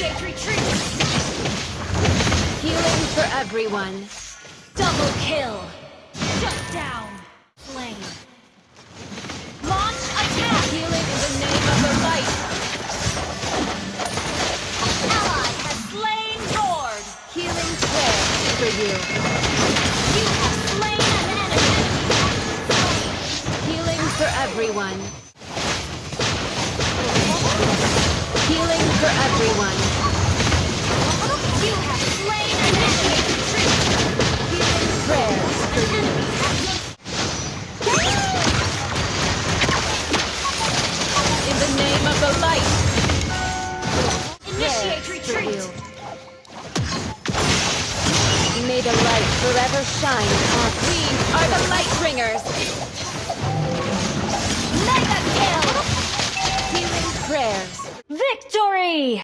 Initiate retreat! Healing for everyone. Double kill! Shut down! Flame! Launch attack! Healing in the name of the light. Ally has slain Lord! Healing prayers for you. You have slain an enemy! Healing for everyone. Healing for everyone. You have slain an enemy! Healing prayers for you. In the name of the light. Initiate Prayers for retreat! you. May the light forever shine on. We are the light bringers. Mega kill! Healing prayers. Victory!